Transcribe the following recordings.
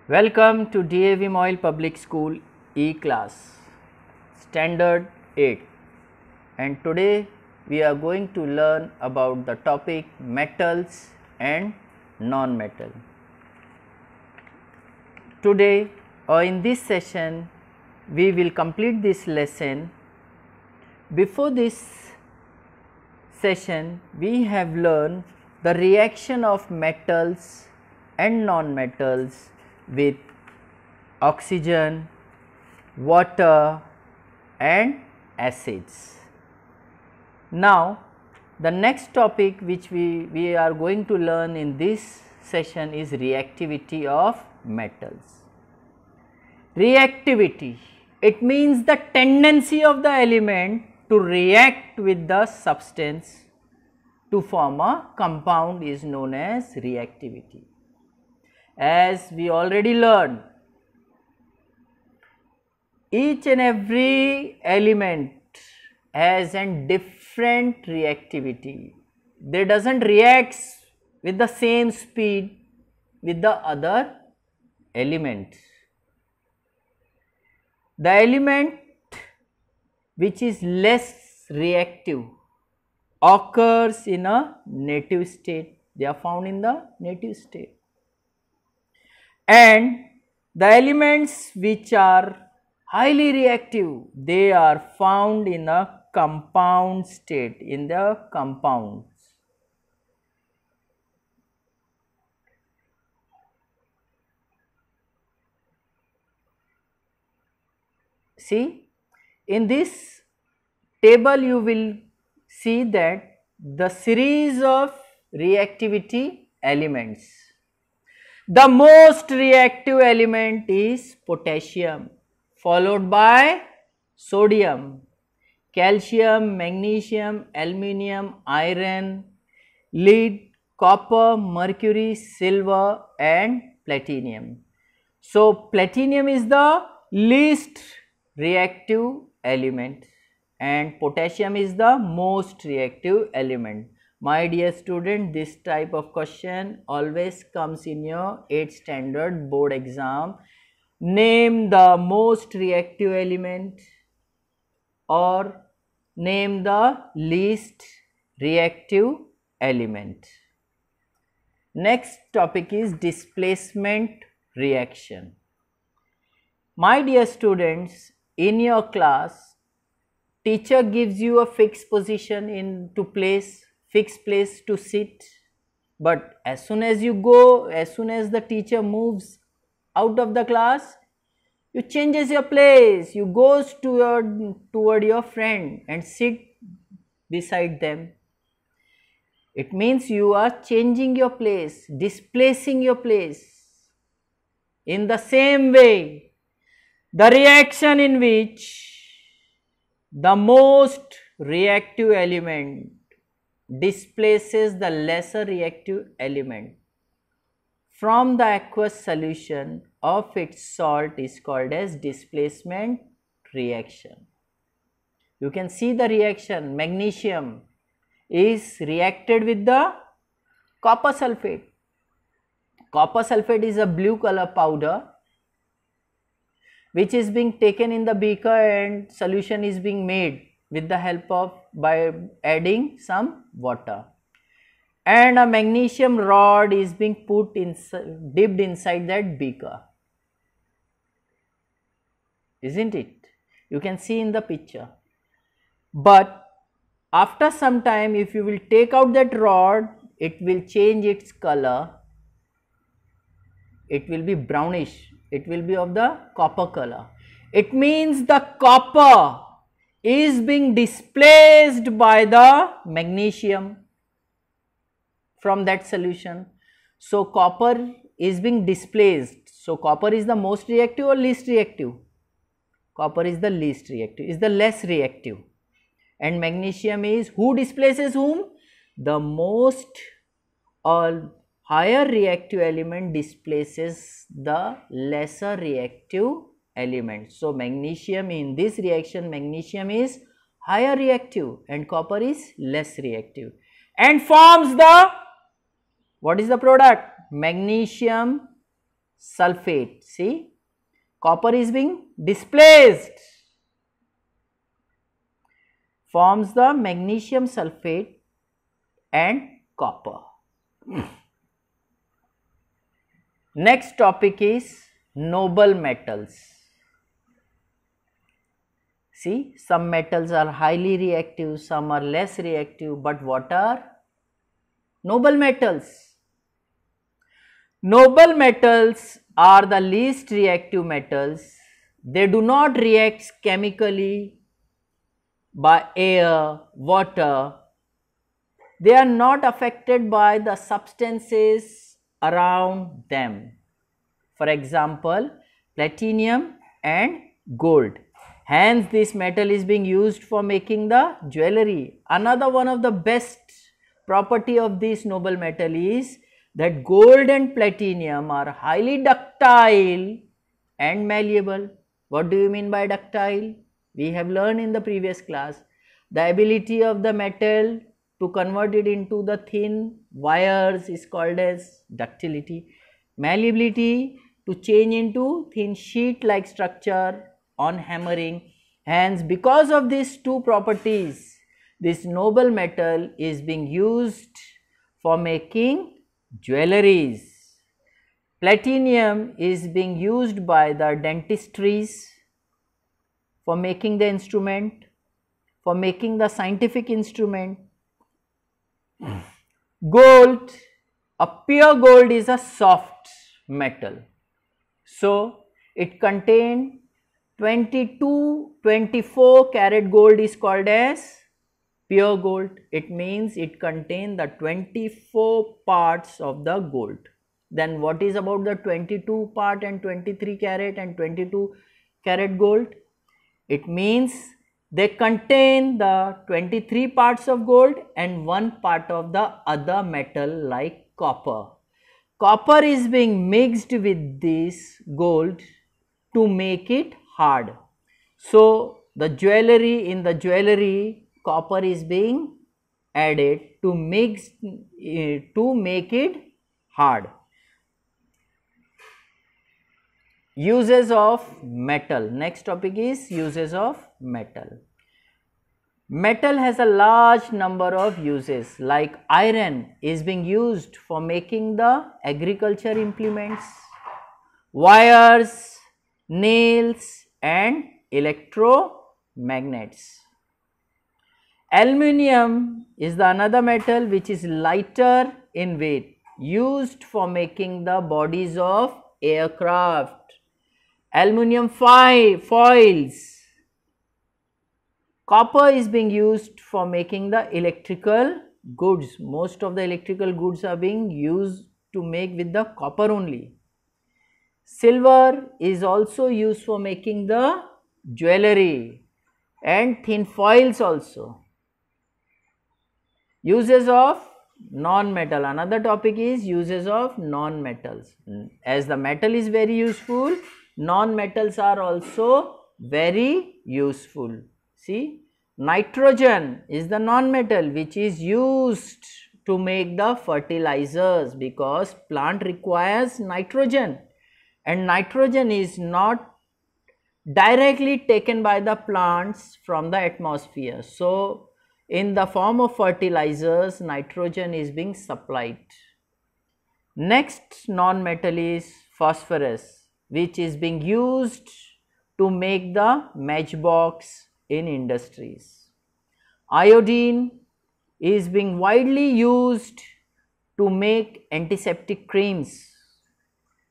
Welcome to DAV Moyle Public School E-Class Standard 8, and today we are going to learn about the topic metals and non-metal. Today or in this session we will complete this lesson. Before this session we have learned the reaction of metals and non-metals with oxygen, water and acids. Now the next topic which we are going to learn in this session is reactivity of metals. Reactivity, it means the tendency of the element to react with the substance to form a compound is known as reactivity. As we already learned, each and every element has a different reactivity. They doesn't react with the same speed with the other elements. The element which is less reactive occurs in a native state. They are found in the native state. And the elements which are highly reactive, they are found in a compound state, in the compounds. See, in this table you will see that the series of reactivity elements. The most reactive element is potassium, followed by sodium, calcium, magnesium, aluminium, iron, lead, copper, mercury, silver and platinum. So platinum is the least reactive element and potassium is the most reactive element. My dear student, this type of question always comes in your 8th standard board exam. Name the most reactive element or name the least reactive element. Next topic is displacement reaction. My dear students, in your class, teacher gives you a fixed position into place, fixed place to sit, but as soon as you go, as soon as the teacher moves out of the class, you changes your place, you goes toward your friend and sit beside them. It means you are changing your place, displacing your place. In the same way, the reaction in which the most reactive element displaces the lesser reactive element from the aqueous solution of its salt is called as displacement reaction. You can see the reaction. Magnesium is reacted with the copper sulfate. Copper sulfate is a blue color powder which is being taken in the beaker and solution is being made with the help of by adding some water, and a magnesium rod is being dipped inside that beaker, isn't it? You can see in the picture. But after some time, if you will take out that rod, it will change its color. It will be brownish. It will be of the copper color. It means the copper is being displaced by the magnesium from that solution. So copper is being displaced. So copper is the most reactive or least reactive? Copper is the least reactive, is the less reactive, and magnesium is who displaces whom? The most or higher reactive element displaces the lesser reactive element. So magnesium, in this reaction, magnesium is higher reactive and copper is less reactive and forms the, what is the product? Magnesium sulfate. See, copper is being displaced, forms the magnesium sulfate and copper. Next topic is noble metals. See, some metals are highly reactive, some are less reactive, but what are noble metals? Noble metals are the least reactive metals. They do not react chemically by air, water. They are not affected by the substances around them. For example, platinum and gold. Hence, this metal is being used for making the jewelry. Another one of the best property of this noble metal is that gold and platinum are highly ductile and malleable. What do you mean by ductile? We have learned in the previous class the ability of the metal to convert it into the thin wires is called as ductility. Malleability to change into thin sheet like structure on hammering. Hence, because of these two properties, this noble metal is being used for making jewelries. Platinum is being used by the dentistries for making the instrument, for making the scientific instrument. Gold, a pure gold is a soft metal. So, it contains 24 karat gold is called as pure gold. It means it contains the 24 parts of the gold. Then what is about the 22 part and 23 karat and 22 karat gold? It means they contain the 23 parts of gold and 1 part of the other metal like copper. Copper is being mixed with this gold to make it hard. So, the jewelry, in the jewelry, copper is being added to make it hard. Uses of metal. Next topic is uses of metal. Metal has a large number of uses, like iron is being used for making the agriculture implements, wires, nails and electromagnets. Aluminium is the another metal which is lighter in weight, used for making the bodies of aircraft. Aluminium foils. Copper is being used for making the electrical goods. Most of the electrical goods are being used to make with the copper only. Silver is also used for making the jewelry and thin foils also. Uses of non-metal. Another topic is uses of non-metals. As the metal is very useful, non-metals are also very useful. See, nitrogen is the non-metal which is used to make the fertilizers, because plant requires nitrogen and nitrogen is not directly taken by the plants from the atmosphere. So, in the form of fertilizers, nitrogen is being supplied. Next non-metal is phosphorus, which is being used to make the matchbox in industries. Iodine is being widely used to make antiseptic creams.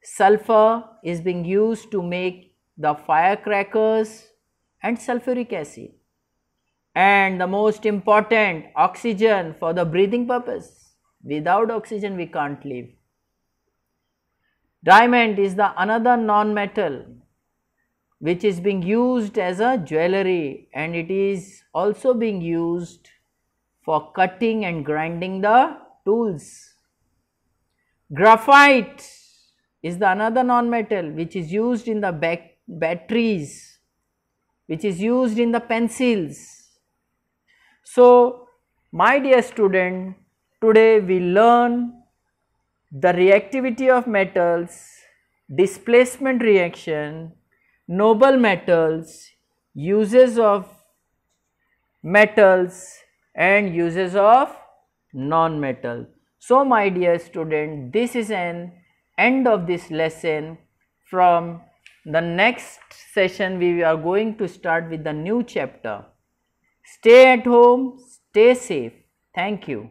Sulfur is being used to make the firecrackers and sulfuric acid. And the most important, oxygen for the breathing purpose. Without oxygen we can't live. Diamond is the another non-metal which is being used as a jewelry, and it is also being used for cutting and grinding the tools. Graphite is the another non-metal which is used in the batteries, which is used in the pencils. So, my dear student, today we learn the reactivity of metals displacement reaction, noble metals, uses of metals and uses of non-metal. So my dear student, this is an end of this lesson. From the next session we are going to start with the new chapter. Stay at home, stay safe. Thank you.